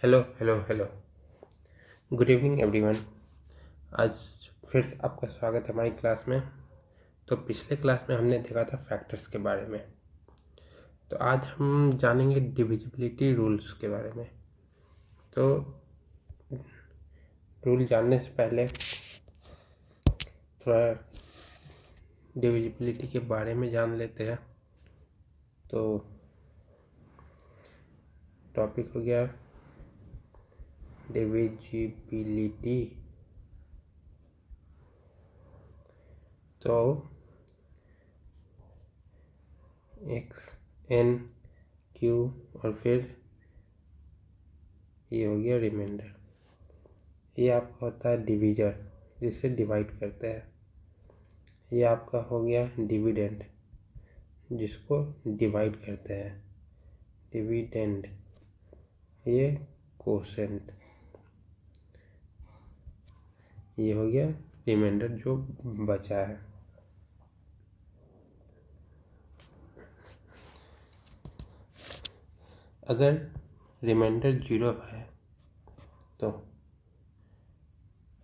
Hello hello hello. Good evening everyone. आज फिर से आपका स्वागत है हमारी क्लास में। तो पिछले क्लास में हमने देखा था फैक्टर्स के बारे में। तो आज हम जानेंगे डिविजिबिलिटी रूल्स के बारे में। तो रूल जानने से पहले थोड़ा डिविजिबिलिटी के बारे में जान लेते हैं। तो टॉपिक हो गया डिविजिबिलिटी। तो एक्स एन क्यू और फिर ये हो गया रिमाइंडर। ये आपका होता है डिवीजर, जिससे डिवाइड करते हैं। ये आपका हो गया डिविडेंड, जिसको डिवाइड करते हैं, डिविडेंड। ये कोसेंट। ये हो गया रिमाइंडर जो बचा है। अगर रिमाइंडर 0 है तो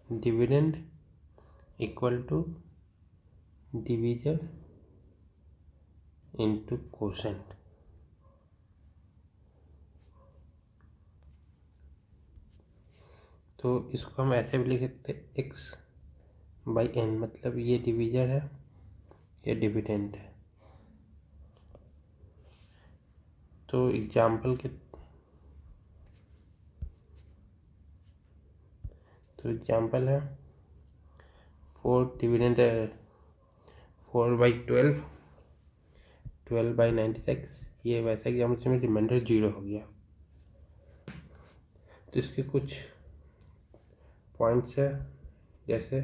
dividend equal to divisor into quotient. तो इसको हम ऐसे भी लिख सकते हैं एक्स बाई एन, मतलब ये डिवीजर है, ये डिविडेंड है। तो एग्जाम्पल है 4/12, 12/96। ये वैसा एग्जाम्पल जिसमें रिमाइंडर 0 हो गया। तो इसके कुछ पॉइंट्स है, जैसे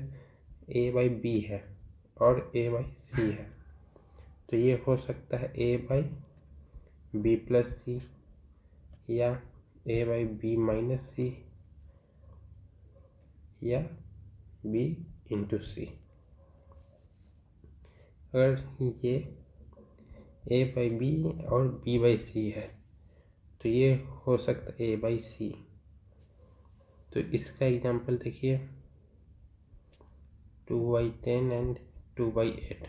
a/b है और a/c है। तो ये हो सकता है a/b+c या a/b-c या b/c। अगर ये a/b और b/c है तो ये हो सकता है a/c। तो इसका एग्जांपल देखिए 2/10 एंड 2/8।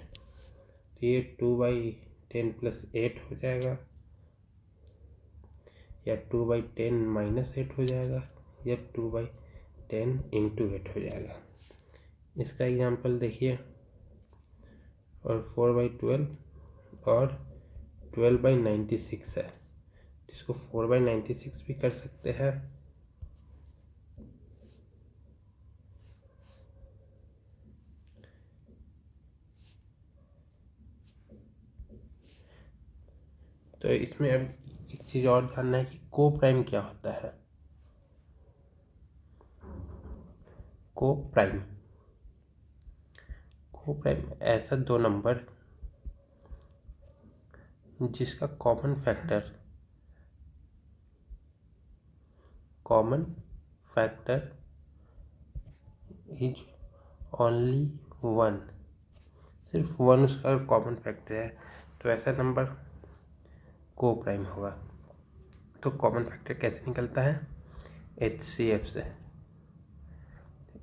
तो ये 2/10 + 8 हो जाएगा, या 2/10 - 8 हो जाएगा, या 2/10 × 8 हो जाएगा। इसका एग्जांपल देखिए। और 4/12 और 12/96 है, जिसको 4/96 भी कर सकते हैं। तो इसमें अब एक चीज़ और जानना है कि को प्राइम क्या होता है। को प्राइम ऐसा दो नंबर जिसका कॉमन फैक्टर इज ओनली 1। सिर्फ 1 उसका कॉमन फैक्टर है, तो ऐसा नंबर को प्राइम होगा। तो कॉमन फैक्टर कैसे निकलता है? HCF से।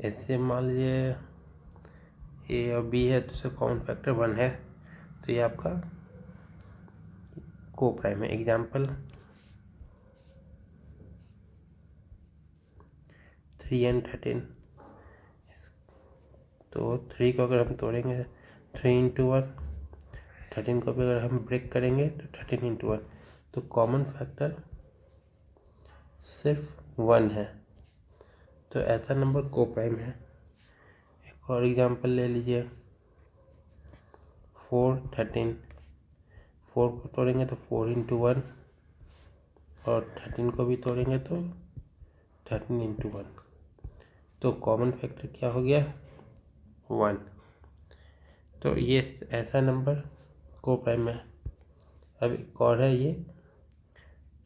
HCF मान लीजिए A और B है, तो उसका कॉमन फैक्टर 1 है, तो ये आपका को प्राइम है। एग्जाम्पल 3 और 13। तो 3 को अगर हम तोड़ेंगे 3 × 1, 13 को भी अगर हम ब्रेक करेंगे तो 13 × 1। तो कॉमन फैक्टर सिर्फ 1 है, तो ऐसा नंबर को प्राइम है। एक और एग्जांपल ले लीजिए 4, 13। 4 को तोड़ेंगे तो 4 × 1, और 13 को भी तोड़ेंगे तो 13 × 1। तो कॉमन फैक्टर क्या हो गया? 1। तो ये ऐसा नंबर को प्राइम है। अब एक और है, ये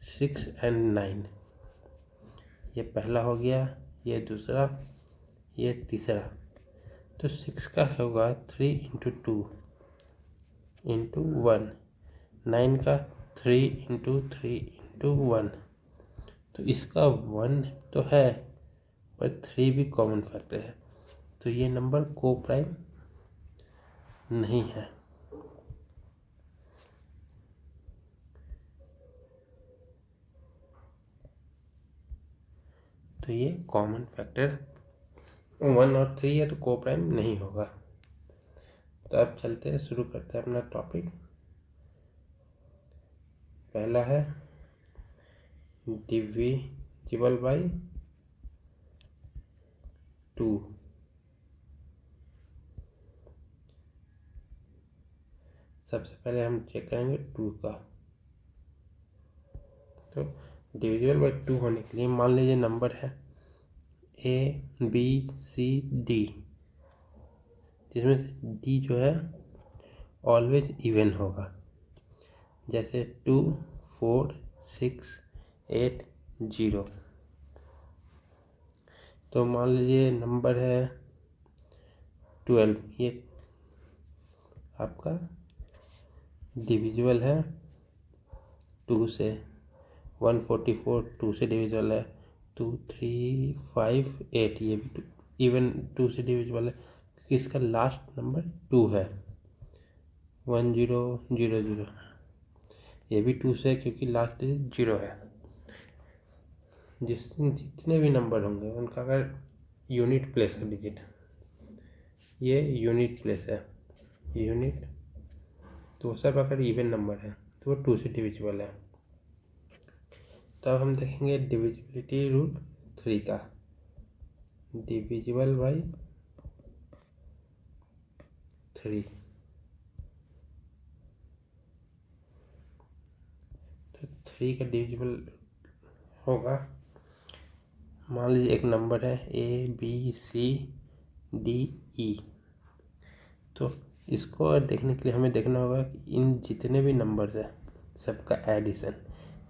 6 और 9। ये पहला हो गया, ये दूसरा, ये तीसरा। तो 6 का होगा 3 × 2 × 1। 9 का 3 × 3 × 1। तो इसका 1 तो है पर 3 भी कॉमन फैक्टर है, तो ये नंबर को प्राइम नहीं है। तो ये कॉमन फैक्टर 1 और 3 है तो को प्राइम नहीं होगा। तो अब चलते हैं, शुरू करते हैं अपना टॉपिक। पहला है डिविजिबल बाई 2। सबसे पहले हम चेक करेंगे 2 का। तो डिविजिबल बाई 2 होने के लिए मान लीजिए नंबर है ABCD, जिसमें से D जो है ऑलवेज इवन होगा, जैसे 2 4 6 8 0। तो मान लीजिए नंबर है 12, ये आपका डिविजिबल है 2 से। 144 2 से डिविजिबल है, 2 3 5 8 ये भी इवन 2 से डिविजिबल है, क्योंकि इसका लास्ट नंबर 2 है। 1 0 0 0 ये भी 2 से, क्योंकि लास्ट 0 है। जितने भी नंबर होंगे उनका अगर यूनिट प्लेस का डिजिट, ये यूनिट प्लेस है यूनिट, तो सब अगर इवन नंबर है तो वो 2 से डिविजिबल है। तब हम देखेंगे डिविजिबिलिटी रूल 3 का। डिविजिबल बाई 3, तो 3 का डिविजिबल होगा, मान लीजिए एक नंबर है ABCDE। तो इसको देखने के लिए हमें देखना होगा कि इन जितने भी नंबर्स हैं सबका addition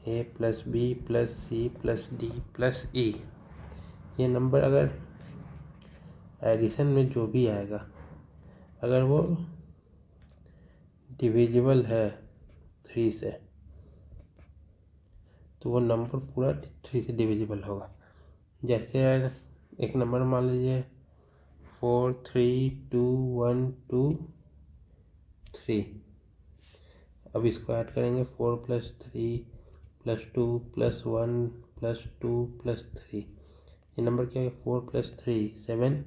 A plus B plus C plus D plus E, ये नंबर अगर एडिशन में जो भी आएगा अगर वो डिविजिबल है 3 से, तो वो नंबर पूरा 3 से डिविजिबल होगा। जैसे एक नंबर मान लीजिए 4 3 2 1 2 3। अब इसको ऐड करेंगे 4 plus 3 plus 2 plus 1 plus 2 plus 3। ये नंबर क्या है? 4 plus 3 7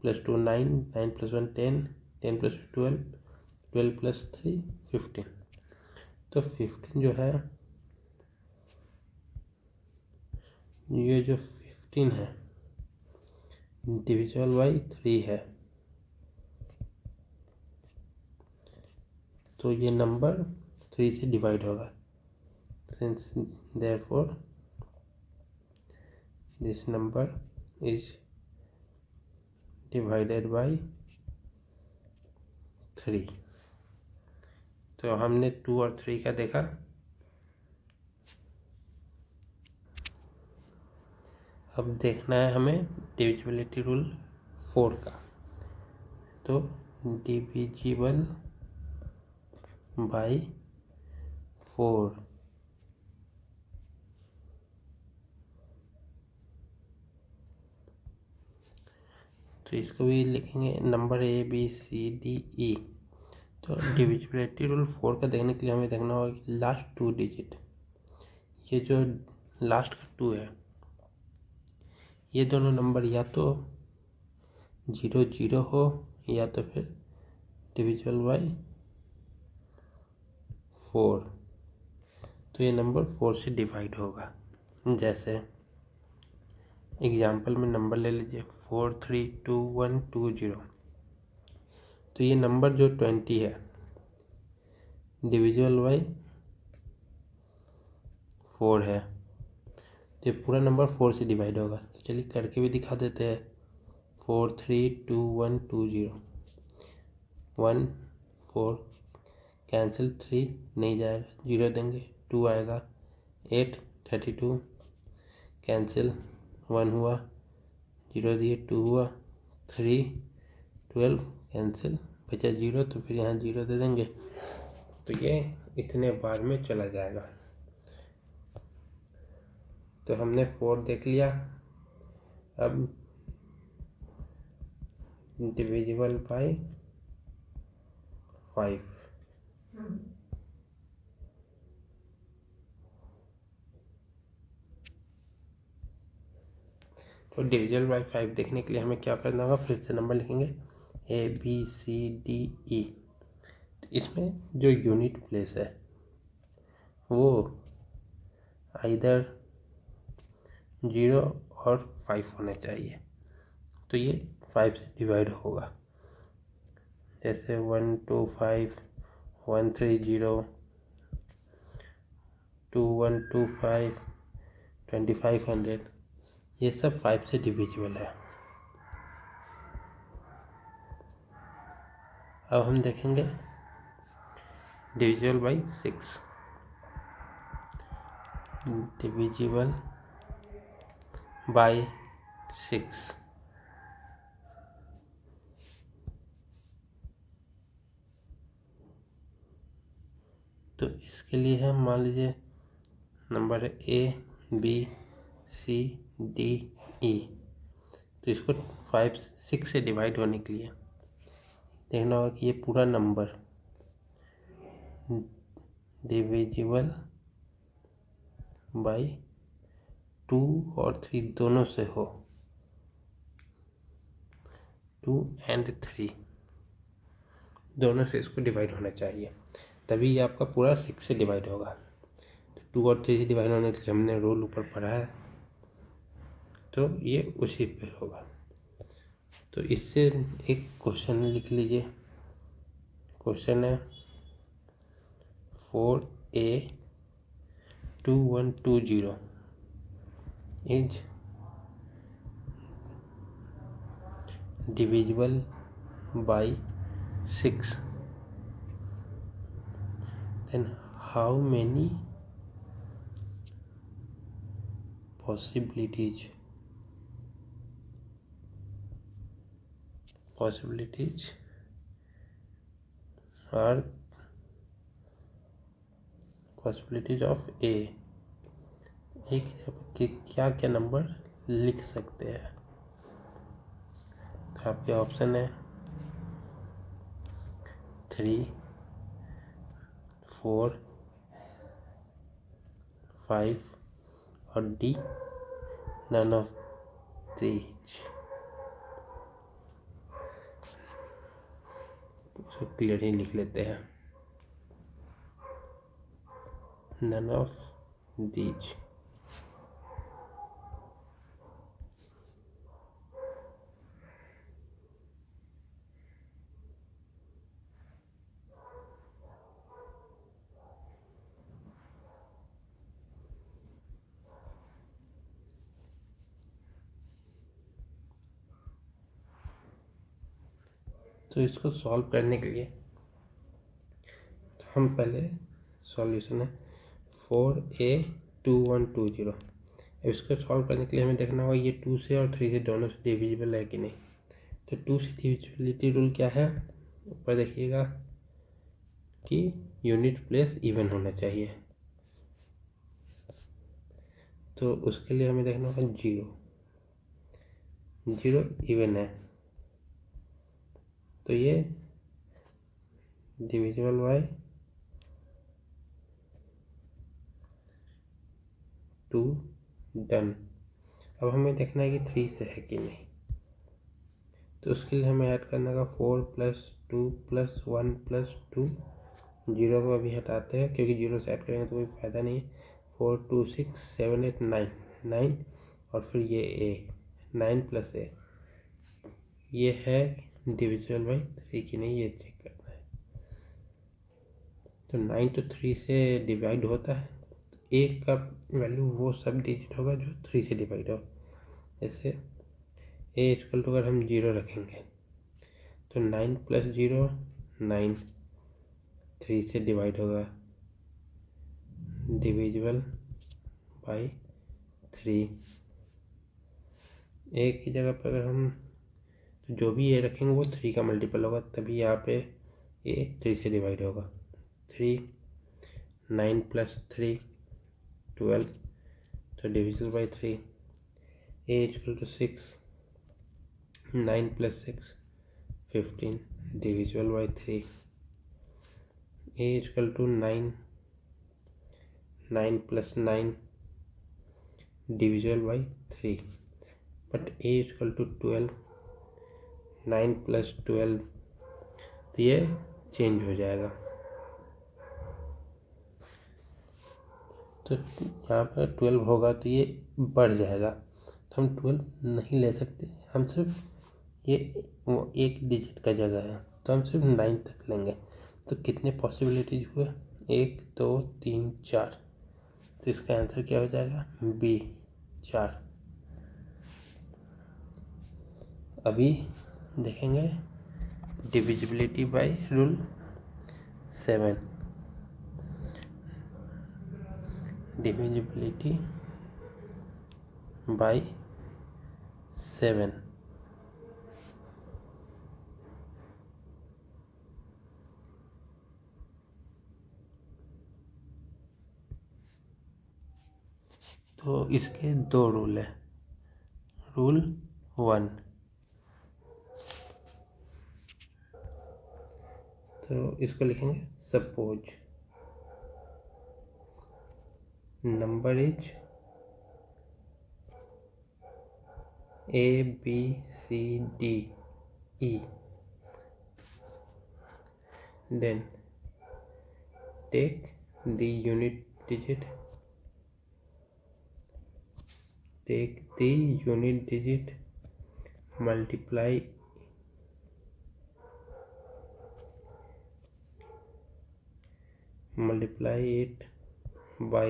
plus 2 9 9 plus 1 10 10 plus 12 12 plus 3 15। तो 15 जो है, ये जो 15 है डिविजिबल बाई 3 है, तो ये नंबर 3 से डिवाइड होगा। Since therefore this number is divided by 3। तो हमने 2 और 3 का देखा। अब देखना है हमें डिविजिबिलिटी रूल 4 का। तो डिविजिबल बाई 4, तो इसको भी लिखेंगे नंबर ABCDE। तो डिविजिबिलिटी रूल 4 का देखने के लिए हमें देखना होगा कि लास्ट 2 डिजिट, ये जो लास्ट का 2 है, ये दोनों नंबर या तो 0 0 हो या तो फिर डिविजिबल बाई 4। तो ये नंबर 4 से डिवाइड होगा। जैसे एग्जाम्पल में नंबर ले लीजिए 4 3 2 1 2 0। तो ये नंबर जो 20 है डिविजिबल बाई 4 है, तो ये पूरा नंबर 4 से डिवाइड होगा। तो चलिए करके भी दिखा देते हैं। 4 3 2 1 2 0 1 4 कैंसिल, 3 नहीं जाएगा, 0 देंगे, 2 आएगा, 8 32 कैंसिल, 1 हुआ, 0 दिए, 2 हुआ, 3 12 कैंसिल, बचा 0, तो फिर यहाँ 0 दे देंगे, तो ये इतने बार में चला जाएगा। तो हमने 4 देख लिया। अब डिविजिबल बाय 5। तो डिविजिबल बाय 5 देखने के लिए हमें क्या करना होगा, फिर से नंबर लिखेंगे ABCDE। इसमें जो यूनिट प्लेस है वो आइदर 0 और 5 होने चाहिए। तो ये 5 से डिवाइड होगा, जैसे 1 2 5 1 3 0 2 1 2 5 2500, ये सब 5 से डिविजिबल है। अब हम देखेंगे डिविजिबल बाई 6। डिविजिबल बाय 6, तो इसके लिए हम मान लीजिए नंबर है ABCDE। तो इसको 6 से डिवाइड होने के लिए देखना होगा कि ये पूरा नंबर डिविजिबल बाय 2 और 3 दोनों से हो। 2 और 3 दोनों से इसको डिवाइड होना चाहिए, तभी ये आपका पूरा 6 से डिवाइड होगा। तो 2 और 3 से डिवाइड होने के लिए हमने रूल ऊपर पढ़ा है, तो ये उसी पे होगा। तो इससे एक क्वेश्चन लिख लीजिए। क्वेश्चन है 4A2120 is divisible by 6, then how many possibilities are possibilities of A। एक के क्या क्या नंबर लिख सकते हैं। तो आपके ऑप्शन है 3 4 5 और D none of these। उसको क्लियर ही लिख लेते हैं, none of these। तो इसको सॉल्व करने के लिए हम पहले सॉल्यूशन है 4A2120। अब इसको सॉल्व करने के लिए हमें देखना होगा ये 2 से और 3 से दोनों से डिविजिबल है कि नहीं। तो 2 से डिविजिबिलिटी रूल क्या है, ऊपर देखिएगा कि यूनिट प्लेस इवन होना चाहिए। तो उसके लिए हमें देखना होगा 0 इवन है, तो ये डिविजिबल बाय 2 डन। अब हमें देखना है कि 3 से है कि नहीं। तो उसके लिए हमें ऐड करना होगा 4 + 2 + 1 + 2। 0 को अभी हटाते हैं क्योंकि 0 से ऐड करेंगे तो कोई फ़ायदा नहीं है। 4 2 6 7 8 9 और फिर ये A 9 + A, ये है डिविजिबल बाय 3 कि नहीं, ये चेक करना है। तो 9 तो 3 से डिवाइड होता है, तो A का वैल्यू वो सब डिजिट होगा जो 3 से डिवाइड हो। जैसे A = अगर हम 0 रखेंगे तो 9 + 0 9, 3 से डिवाइड होगा, डिविजिबल बाय 3। A की जगह पर अगर हम तो जो भी A रखेंगे वो 3 का मल्टीपल होगा, तभी यहाँ पे A 3 से डिवाइड होगा। 3 9 + 3 12, तो divisible by 3, a equal to 6, 9 plus 6 15, divisible by 3, a equal to 9, 9 plus 9 divisible by 3, but a equal to 12, 9 plus 12, तो ये चेंज हो जाएगा। तो यहाँ पर 12 होगा तो ये बढ़ जाएगा, तो हम 12 नहीं ले सकते, हम सिर्फ ये वो एक डिजिट का जगह है तो हम सिर्फ 9 तक लेंगे। तो कितने पॉसिबिलिटीज हुए, 1 2 3 4, तो इसका आंसर क्या हो जाएगा, बी 4। अभी देखेंगे divisibility by rule 7, divisibility bye 7, तो इसके दो रूल है। रूल 1, तो इसको लिखेंगे suppose number is A B C D E, then take the unit digit, multiply it by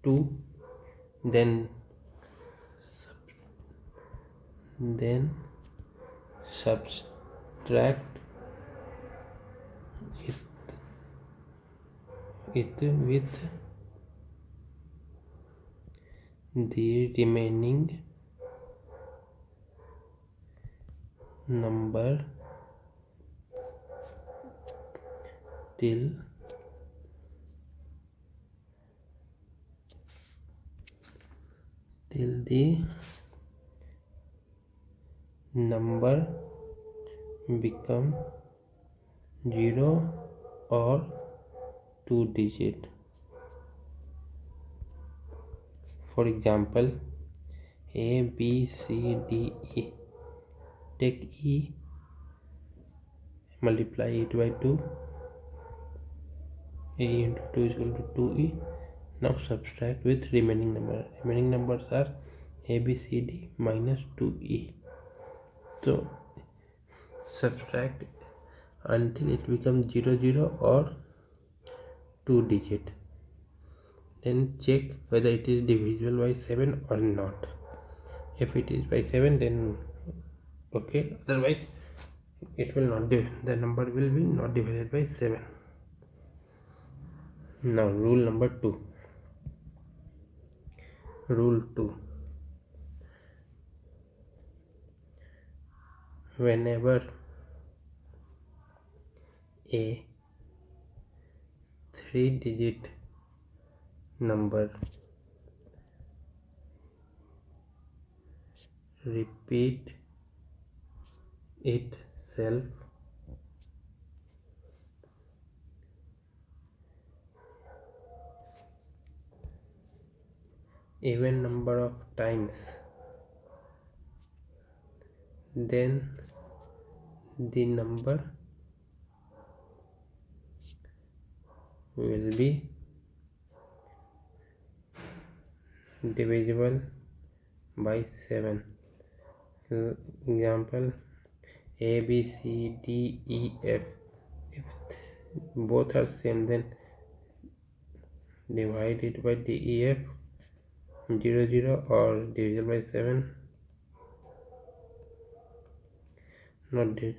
2, then subtract it with the remaining number till the number become 0 or 2 digit. For example, A B C D E, take E, multiply it by 2, A into 2 is equal to 2E. Now subtract with remaining number. Remaining numbers are A B C D minus 2E. So subtract until it becomes 0 0 or 2 digit. Then check whether it is divisible by 7 or not. If it is by 7, then okay, otherwise it will not, the number will be not divided by 7. Now rule number 2. Rule 2, whenever a 3-digit number repeat itself even number of times, then the number will be divisible by 7. Example, A B C D E F, if both are same, then divide it by D E F 0 0 or divisible by 7, not 0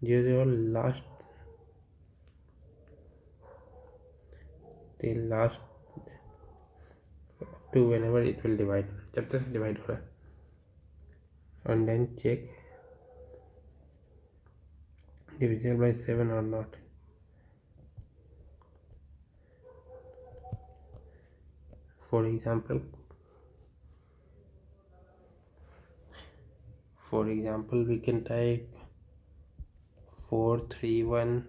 0 last till last to whenever it will divide, जब तक divide हो रहा है, and then check divisible by 7 or not. For example, we can type 431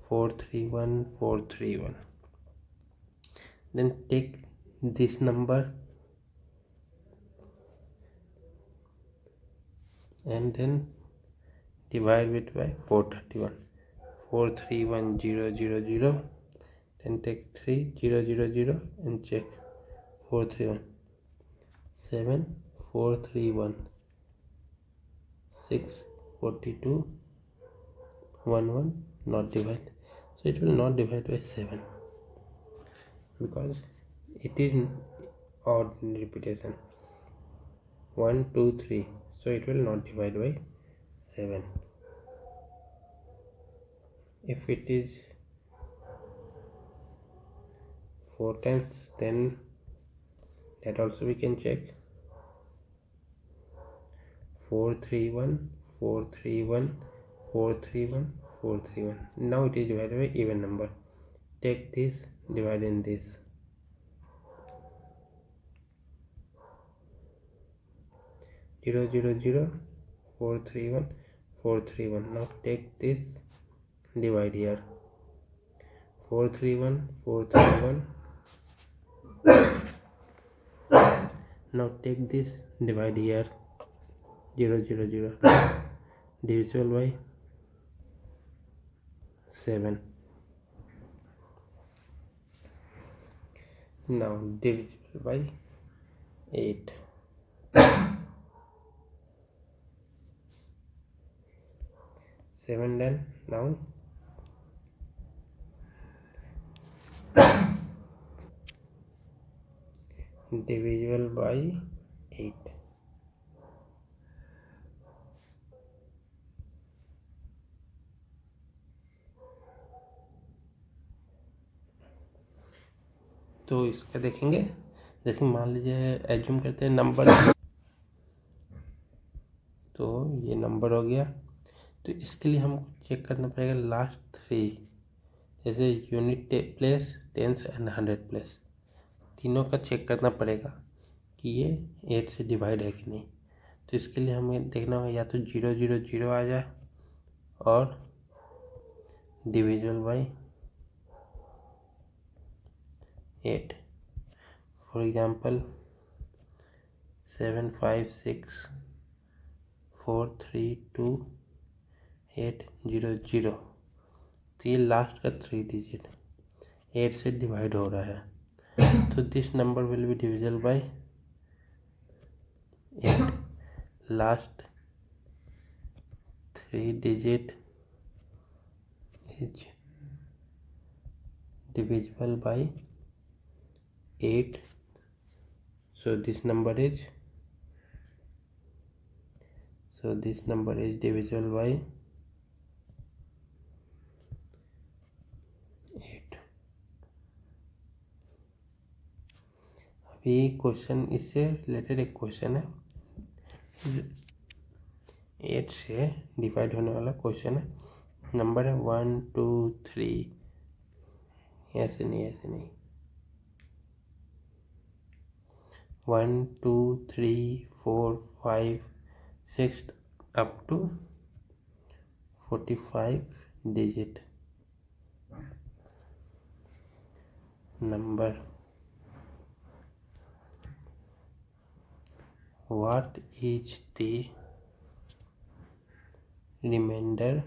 431 431. Then take this number and then divide it by 431. 431,000. Then take 3,000 and check 431. 7 431 6 42 11 not divide. So it will not divide by 7 because it is odd repetition. 1 2 3, so it will not divide by 7. If it is 4 times, then that also we can check. 431 431 431 431. Now it is divided by even number. Take this, divide in this. 0 0 0 431 431. Now take this, divide here. 431 431. Now take this, divide here. 0 0 0. Divisible by 7. Now divisible by 8. 7 done. Now divisible by 8. तो इसका देखेंगे, जैसे मान लीजिए assume करते हैं number, तो ये नंबर हो गया। तो इसके लिए हमको चेक करना पड़ेगा लास्ट 3, जैसे unit place, tens and 100 place, तीनों का चेक करना पड़ेगा कि ये 8 से डिवाइड है कि नहीं। तो इसके लिए हमें देखना होगा या तो 0 0 0 आ जाए और डिविजिबल बाई 8. For example 7 5 6 4 3 2 8 0 0. तो ये लास्ट का 3 डिजिट 8 से डिवाइड हो रहा है, तो this number will be divisible by 8. Last 3 digit is divisible by 8. So this number is divisible by 8. अभी क्वेश्चन इससे रिलेटेड एक क्वेश्चन है, 8 से डिवाइड होने वाला क्वेश्चन है। नंबर है 1 2 3, ऐसे नहीं 1 2 3 4 5 6 up to 45 digit number. What is the remainder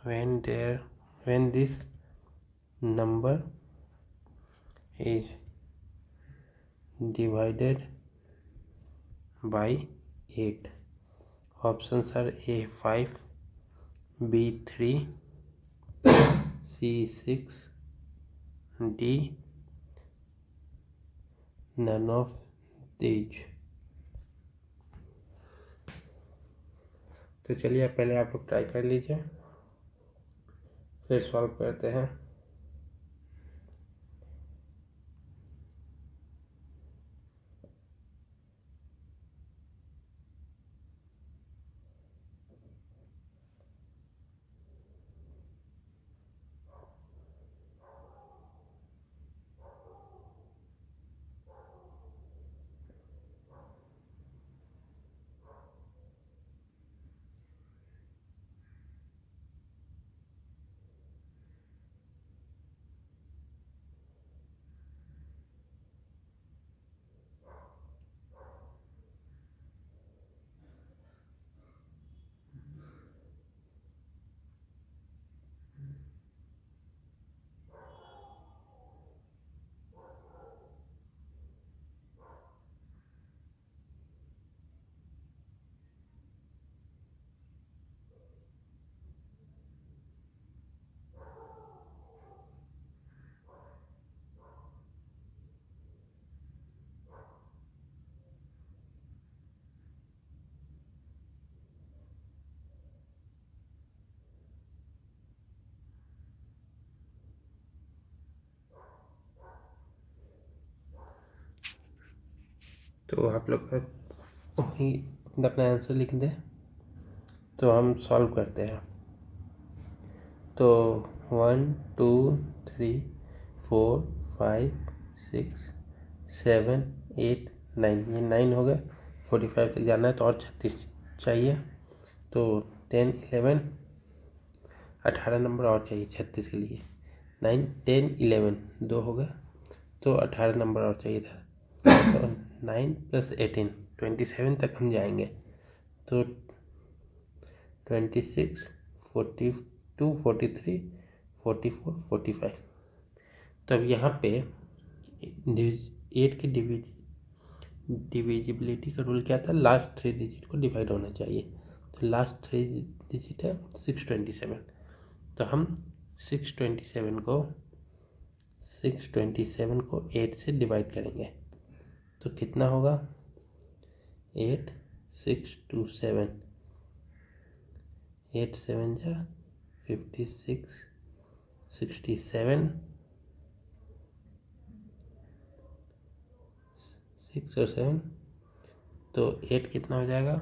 when this number is divided by 8? Options are A 5, B 3, C 6, D none of these. तो चलिए पहले आप लोग ट्राई कर लीजिए, फिर सॉल्व करते हैं। तो आप लोग वही अपना आंसर लिख दें। तो हम सॉल्व करते हैं। तो 1 2 3 4 5 6 7 8 9, ये 9 हो गए। 45 तक जाना है तो और 36 चाहिए। तो 10 11 18 नंबर और चाहिए 36 के लिए। 9 10 11 2 हो गए, तो 18 नंबर और चाहिए था। तो 9 + 18 27 तक हम जाएंगे। तो 26 42 43 44 45। तब यहाँ पे 8 की डिविजिबिलिटी का रूल क्या था? लास्ट 3 डिजिट को डिवाइड होना चाहिए। तो लास्ट 3 डिजिट है 627। तो हम 627 को 8 से डिवाइड करेंगे। तो कितना होगा? 8 6 2 7, 8 7 जा 56 67 6 और 7। तो 8 कितना हो जाएगा?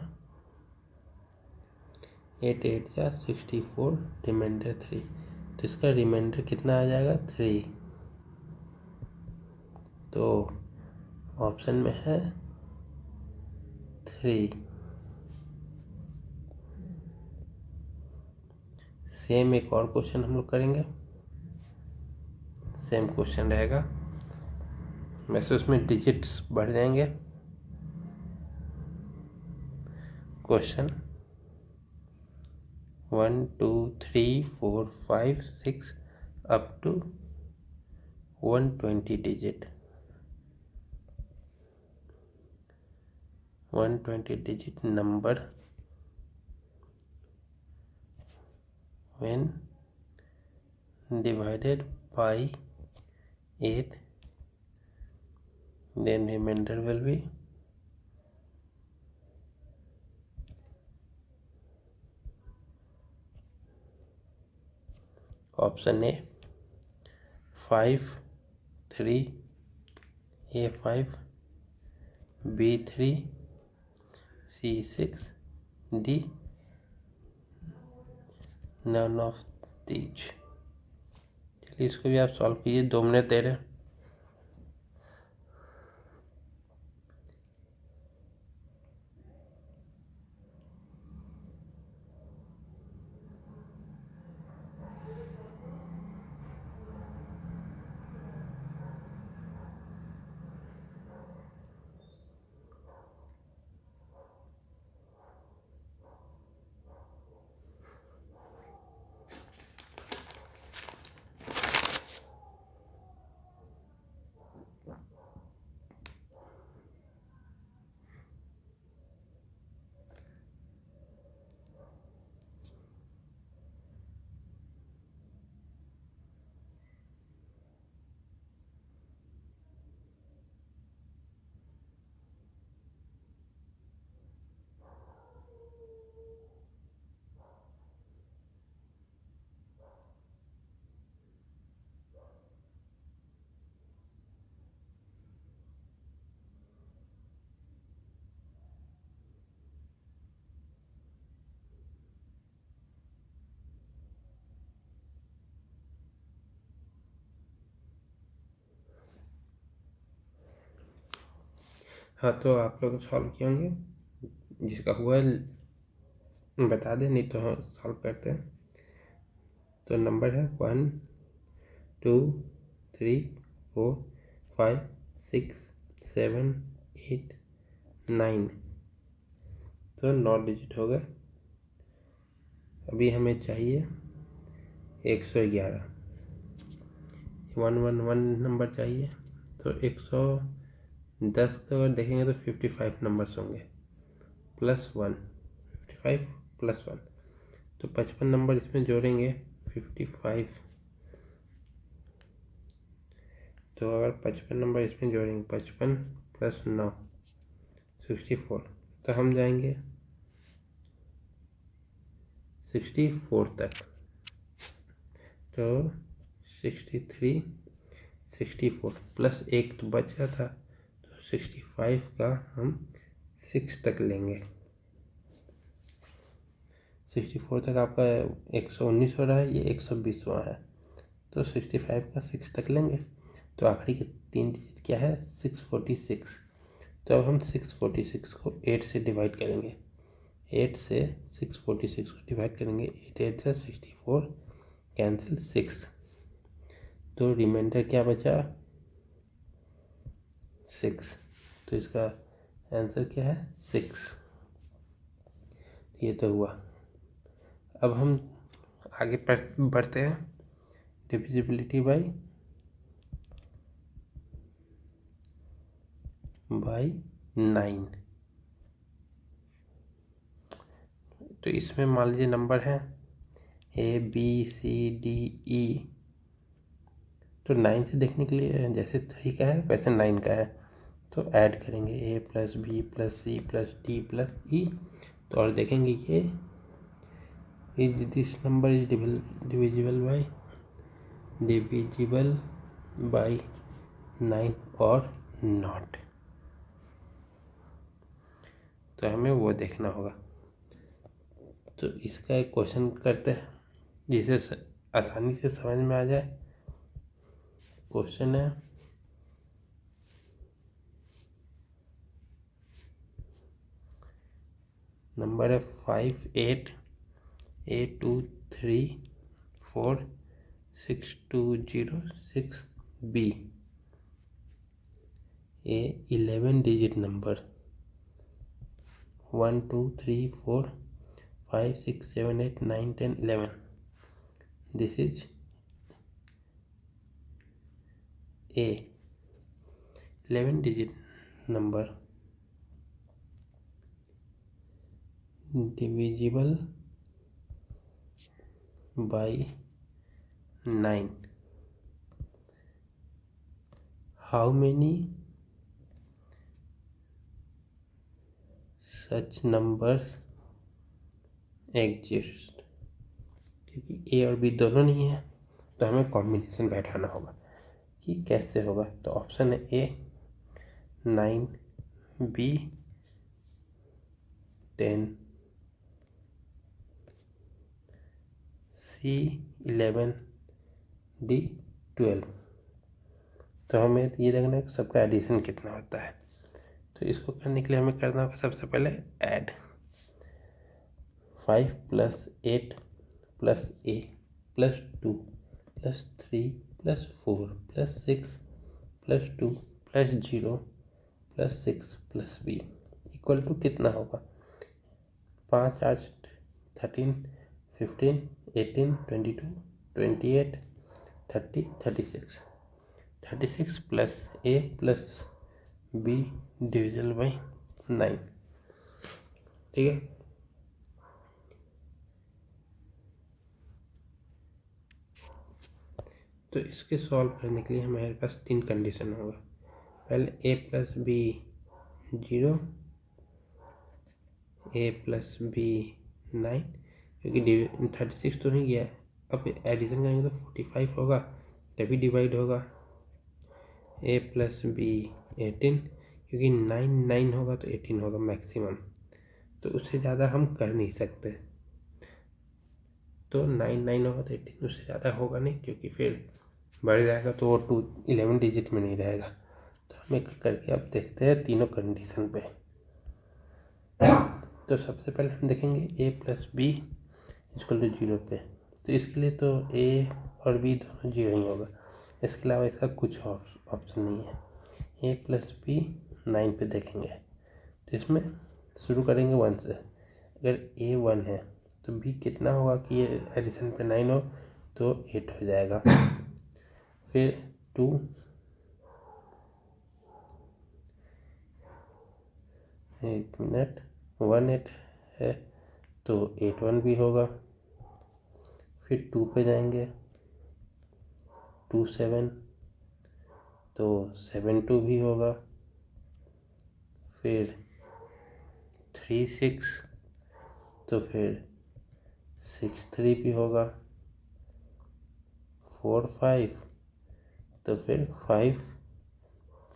8 8 जा 64, रिमाइंडर 3। तो इसका रिमाइंडर कितना आ जाएगा? 3। तो ऑप्शन में है 3। सेम एक और क्वेश्चन हम लोग करेंगे। सेम क्वेश्चन रहेगा, वैसे उसमें डिजिट्स बढ़ जाएंगे। Question 1 2 3 4 5 6 up to 120 digit. 120 digit number when divided by 8, then remainder will be option A 5 3 A 5 B 3 C 6 D none of these। चलिए इसको भी आप सॉल्व कीजिए, 2 मिनट दे रहे हैं। हाँ, तो आप लोग सॉल्व किए होंगे। जिसका हुआ बता दें, नहीं तो हाँ सॉल्व करते हैं। तो नंबर है 1 2 3 4 5 6 7 8 9। तो 9 डिजिट हो गए। अभी हमें चाहिए 111। 111 नंबर चाहिए। तो 110 का अगर देखेंगे तो 55 नंबर्स होंगे, +1 55 +1। तो 55 नंबर इसमें जोड़ेंगे 55। तो अगर 55 नंबर इसमें जोड़ेंगे 55 + 9 64, तो हम जाएंगे 64 तक। तो 63 64 +1 तो बचा था, तो 65 का हम 6 तक लेंगे। 64 तक आपका 119 हो रहा है, ये 120वां है, तो 65 का 6 तक लेंगे। तो आखिरी के 3 डिजिट क्या है? 646। तो अब हम 646 को 8 से डिवाइड करेंगे। 8 से 646 को डिवाइड करेंगे। 8 8 से 64, कैंसिल 6, तो रिमाइंडर क्या बचा? 6। तो इसका आंसर क्या है? 6। ये तो हुआ। अब हम आगे बढ़ते हैं। Divisibility by 9। तो इसमें मान लीजिए नंबर है ABCDE। तो 9 से देखने के लिए जैसे 3 का है वैसे 9 का है, तो ऐड करेंगे A + B + C + D + E। तो और देखेंगे ये this number is divisible by 9 और नॉट। तो हमें वो देखना होगा। तो इसका एक क्वेश्चन करते हैं जिसे आसानी से समझ में आ जाए। क्वेश्चन है नंबर है 5 8 A2 3 4 6 2 0 6 B। A 11 digit number 1 2 3 4 5 6 7 8 9 10 11। This is A 11 digit number divisible by 9. How many such numbers exist? क्योंकि A और B दोनों नहीं है तो हमें कॉम्बिनेशन बैठाना होगा कि कैसे होगा। तो ऑप्शन है A 9, B 10, C 11, D 12। तो हमें ये देखना है कि सबका एडिशन कितना होता है। तो इसको करने के लिए हमें करना होगा सबसे पहले add 5 + 8 + A + 2 + 3 + 4 + 6 + 2 + 0 + 6 + B equal to कितना होगा? 5 8 13 15 18 22 28 30 36। 36 + A + B डिविजल बाई 9। ठीक है। तो इसके सॉल्व करने के लिए हमारे पास 3 कंडीशन होगा। पहले A + B 0, A + B 9, क्योंकि 36 तो नहीं गया। अब एडिशन करेंगे तो 45 होगा, तभी डिवाइड होगा। A + B 18, क्योंकि 9 9 होगा तो 18 होगा मैक्सिमम, तो उससे ज़्यादा हम कर नहीं सकते। तो 9 9 होगा तो 18, उससे ज़्यादा होगा नहीं, क्योंकि फिर बढ़ जाएगा तो वो 11 डिजिट में नहीं रहेगा। तो हम एक करके अब देखते हैं तीनों कंडीशन पे। तो सबसे पहले हम देखेंगे A + B = 0 पे। तो इसके लिए तो A और B दोनों 0 ही होगा, इसके अलावा इसका कुछ और ऑप्शन नहीं है। A + B 9 पे देखेंगे तो इसमें शुरू करेंगे 1 से। अगर A 1 है तो B कितना होगा कि ये एडिशन पे 9 हो, तो 8 हो जाएगा। फिर 2, 1 मिनट, 1 8 है तो 8 1 भी होगा। फिर 2 पे जाएंगे, 2 7 तो 7 2 भी होगा। फिर 3 6 तो फिर 6 3 भी होगा। 4 5 तो फिर 5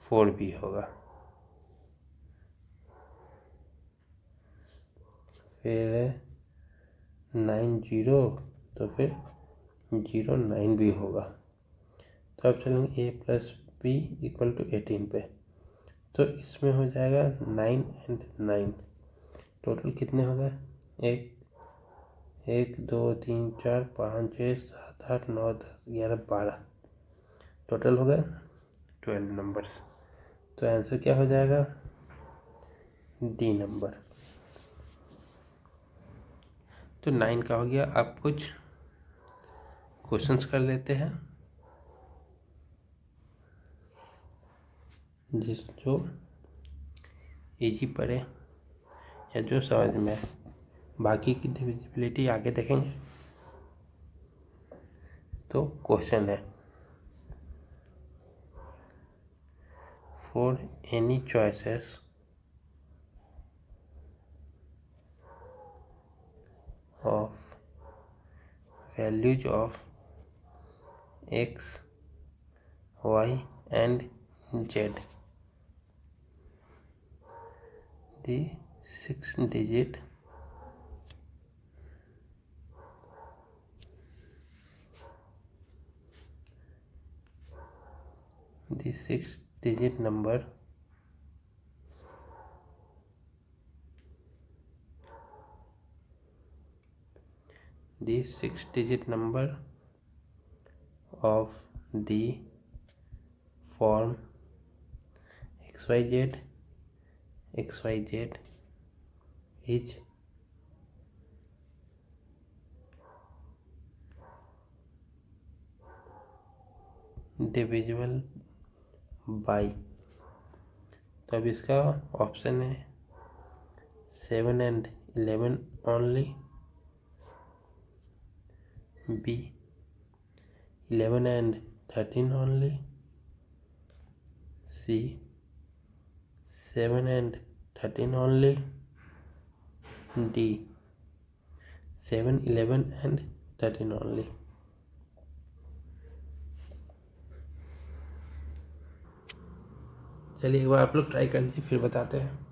4 भी होगा। फिर 9 0, तो फिर 0 9 भी होगा। तो अब चलेंगे a + b = 18 पे। तो इसमें हो जाएगा 9 और 9, टोटल कितने हो गए? 1 2 3 4 5 6 7 8 9 10 11 12, टोटल हो गए 12 नंबर्स। तो आंसर क्या हो जाएगा? D number. तो 9 का हो गया। अब कुछ क्वेश्चंस कर लेते हैं जो इजी पड़े या जो समझ में आए। बाकी की डिविजिबिलिटी आगे देखेंगे। तो क्वेश्चन है, for any choices of values of x, y and z, the 6-digit number of the form xyz is divisible by, तो अब इसका ऑप्शन है 7 and 11 only, B 11 and 13 only, C 7 and 13 only, D 7 11 and 13 only। चलिए एक बार आप लोग try कर लीजिए, फिर बताते हैं।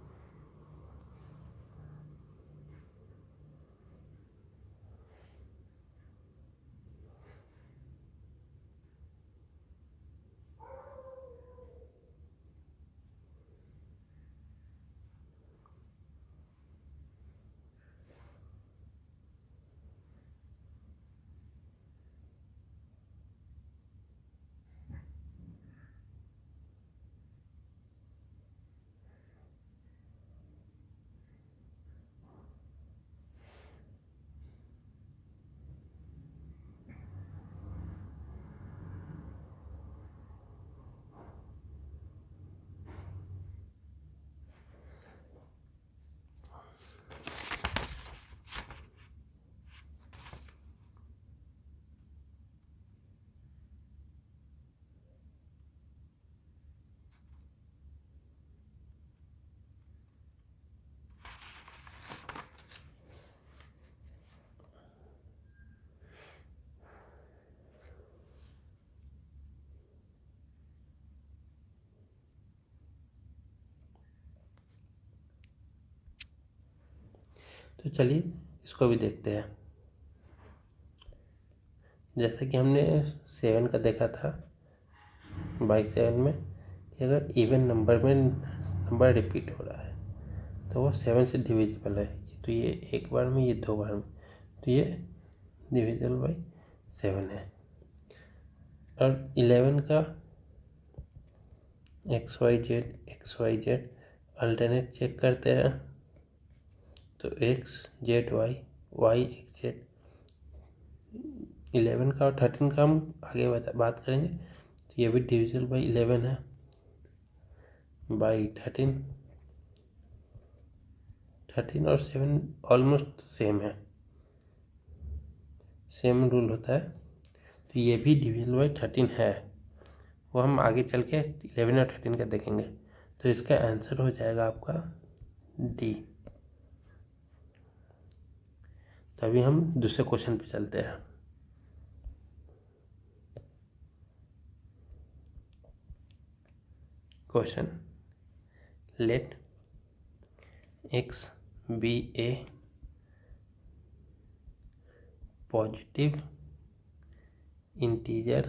तो चलिए इसको भी देखते हैं। जैसा कि हमने 7 का देखा था बाई 7 में कि अगर इवन नंबर में नंबर रिपीट हो रहा है तो वो 7 से डिविजिबल है। तो ये एक बार में, ये 2 बार में, तो ये डिविजिबल बाई 7 है। और 11 का XYZ अल्टरनेट चेक करते हैं तो XZY YXZ। 11 का और 13 का हम आगे बात करेंगे। तो ये भी डिविजिबल बाई 11 है, बाई 13 और 7 ऑलमोस्ट सेम है, सेम रूल होता है। तो ये भी डिविजिबल बाई 13 है, वो हम आगे चल के 11 और 13 का देखेंगे। तो इसका आंसर हो जाएगा आपका डी। तभी हम दूसरे क्वेश्चन पे चलते हैं। Question, let x be a positive integer,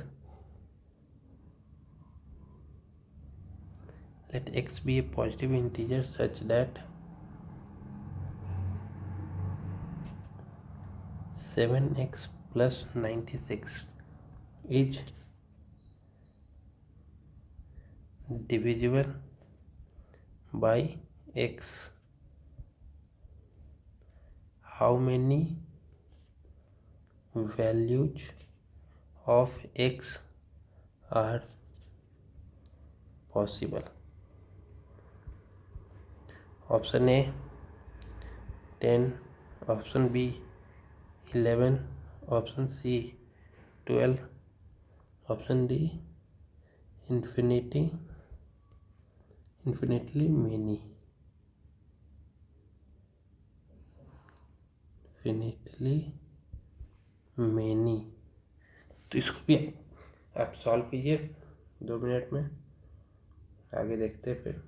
let x be a positive integer such that 7x plus 96 is divisible by x. How many values of x are possible? Option A 10, option B 11, option C 12, option D infinitely many. तो इसको भी आप solve कीजिए 2 minute में, आगे देखते हैं फिर।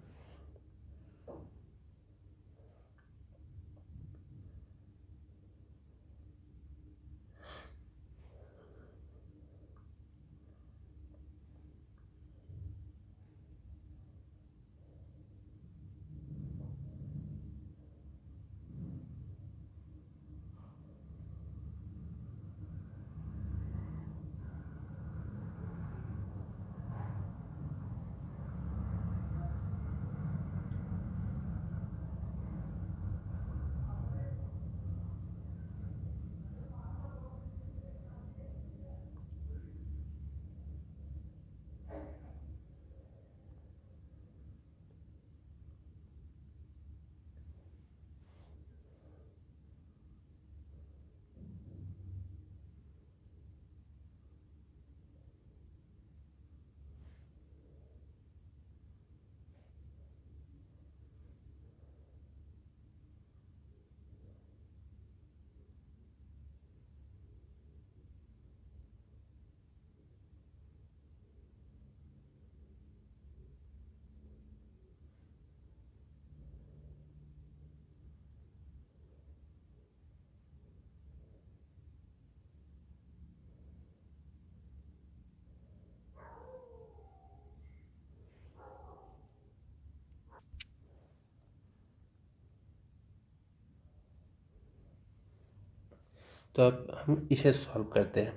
तो अब हम इसे सॉल्व करते हैं।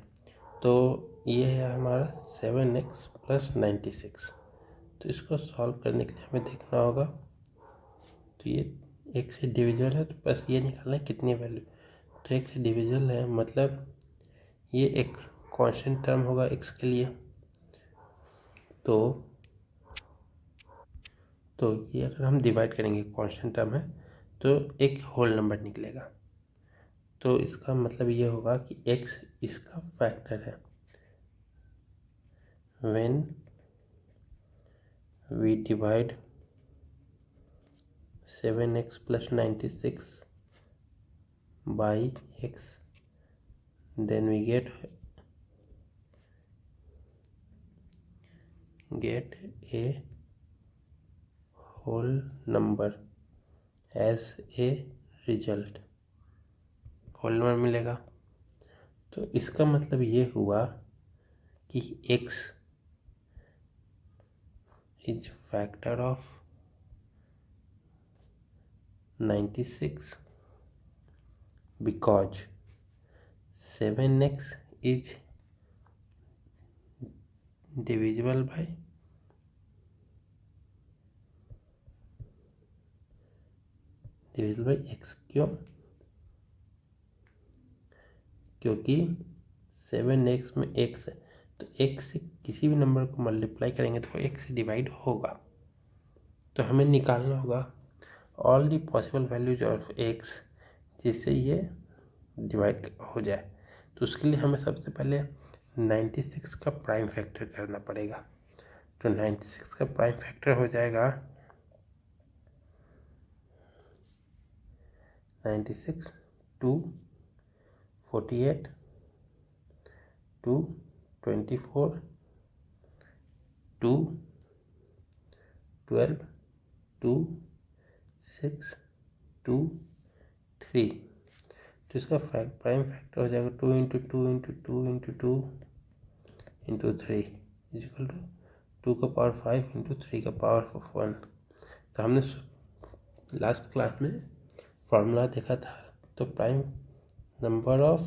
तो ये है हमारा 7x प्लस 96। तो इसको सॉल्व करने के लिए हमें देखना होगा, तो ये एक से डिविजिबल है, तो बस ये निकालना है कितनी वैल्यू। तो एक से डिविजिबल है मतलब ये एक कांस्टेंट टर्म होगा x के लिए। तो ये अगर हम डिवाइड करेंगे, कांस्टेंट टर्म है तो एक होल नंबर निकलेगा। तो इसका मतलब ये होगा कि x इसका फैक्टर है। When we divide 7x plus 96 by x, then we get a whole number as a result, whole number मिलेगा। तो इसका मतलब ये हुआ कि x is factor of 96 because 7x is divisible by x। क्योंकि 7x में x है, तो x से किसी भी नंबर को मल्टीप्लाई करेंगे तो वो x से डिवाइड होगा। तो हमें निकालना होगा all the possible values of x जिससे ये डिवाइड हो जाए। तो उसके लिए हमें सबसे पहले 96 का प्राइम फैक्टर करना पड़ेगा। तो 96 का प्राइम फैक्टर हो जाएगा 96 2 48 2 24 2 12 2 6 2 3। तो इसका प्राइम फैक्टर हो जाएगा 2 into 2 into 2 into 2 into 3 is equal to 2 का पावर 5 इंटू 3 का पावर 1। तो हमने लास्ट क्लास में फॉर्मूला देखा था, तो प्राइम नंबर ऑफ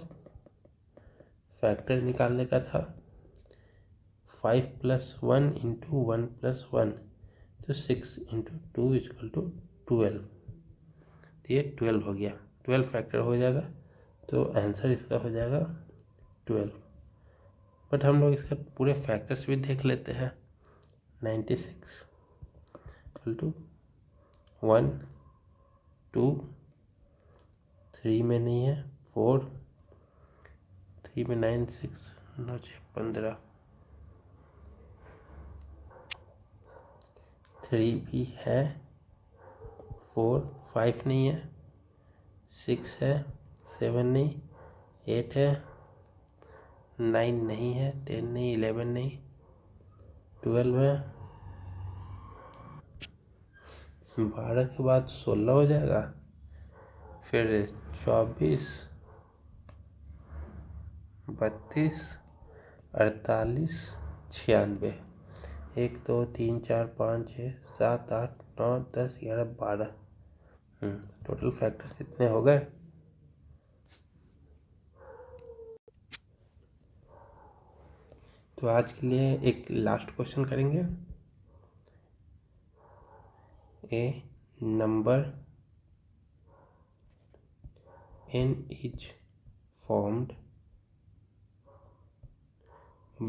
फैक्टर निकालने का था 5 + 1 इंटू 1 + 1, तो 6 इंटू 2 इजिकल टू 12। तो ये 12 हो गया, 12 फैक्टर हो जाएगा, तो आंसर इसका हो जाएगा 12। बट हम लोग इसके पूरे फैक्टर्स भी देख लेते हैं। 96 इक्वल टू 1 2 3 में नहीं है, 4 3 में 9 6 9 6 15 3 भी है, 4 5 नहीं है, 6 है, 7 नहीं, 8 है, 9 नहीं है, 10 नहीं, 11 नहीं, 12 है, 12 के बाद 16 हो जाएगा, फिर 24 32 48 96 1 2 3 4 5 6 7 8 9 10 11 12। टोटल फैक्टर्स इतने हो गए। तो आज के लिए एक लास्ट क्वेश्चन करेंगे। ए number n is formed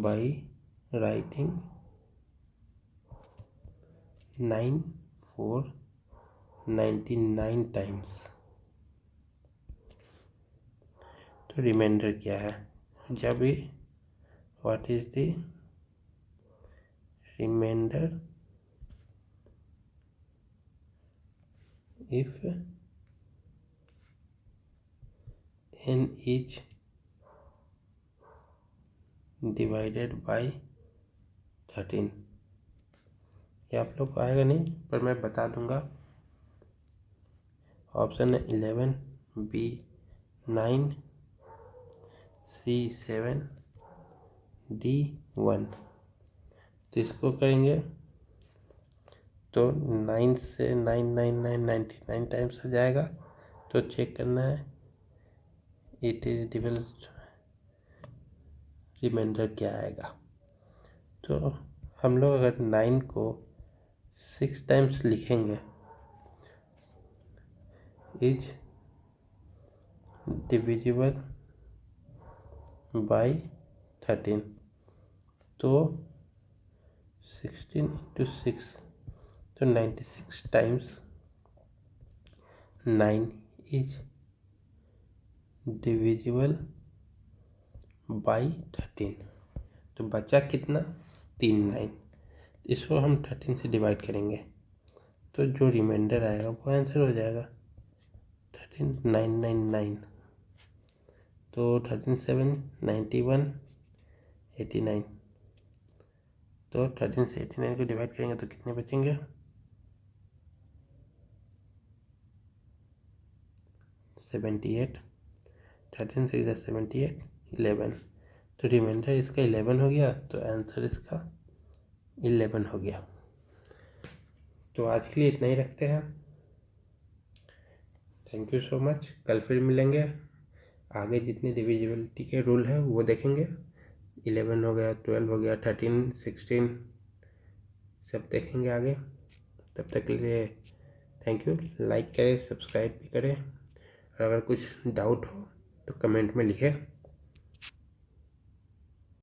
by writing 9 4 99 times। तो रिमाइंडर क्या है, जब भी what is the remainder if n is divided by 13। ये आप लोग को आएगा नहीं, पर मैं बता दूंगा। ऑप्शन है 11, बी 9, सी 7, डी 1। तो इसको करेंगे तो 9 से 99 टाइम्स आ जाएगा। तो चेक करना है इट इज डिविल्ड रिमाइंडर क्या आएगा। तो हम लोग अगर 9 को 6 टाइम्स लिखेंगे, इज डिविजिबल बाय 13, तो 16 इंटू 6 तो 96 टाइम्स 9 इज डिविजिबल बाई 13। तो बचा कितना, 3 9। इसको हम 13 से डिवाइड करेंगे, तो जो रिमाइंडर आएगा वो आंसर हो जाएगा 13999। तो 13 7 91 89। तो 13 से 89 को डिवाइड करेंगे तो कितने बचेंगे, 78। 13 से 78 11। तो रिमाइंडर इसका 11 हो गया, तो आंसर इसका 11 हो गया। तो आज के लिए इतना ही रखते हैं। Thank you so much. कल फिर मिलेंगे, आगे जितने डिविजिबिलिटी के रूल हैं वो देखेंगे। 11 हो गया, 12 हो गया, 13 16 सब देखेंगे आगे। तब तक के लिए थैंक यू। लाइक करें, सब्सक्राइब भी करें, और अगर कुछ डाउट हो तो कमेंट में लिखें।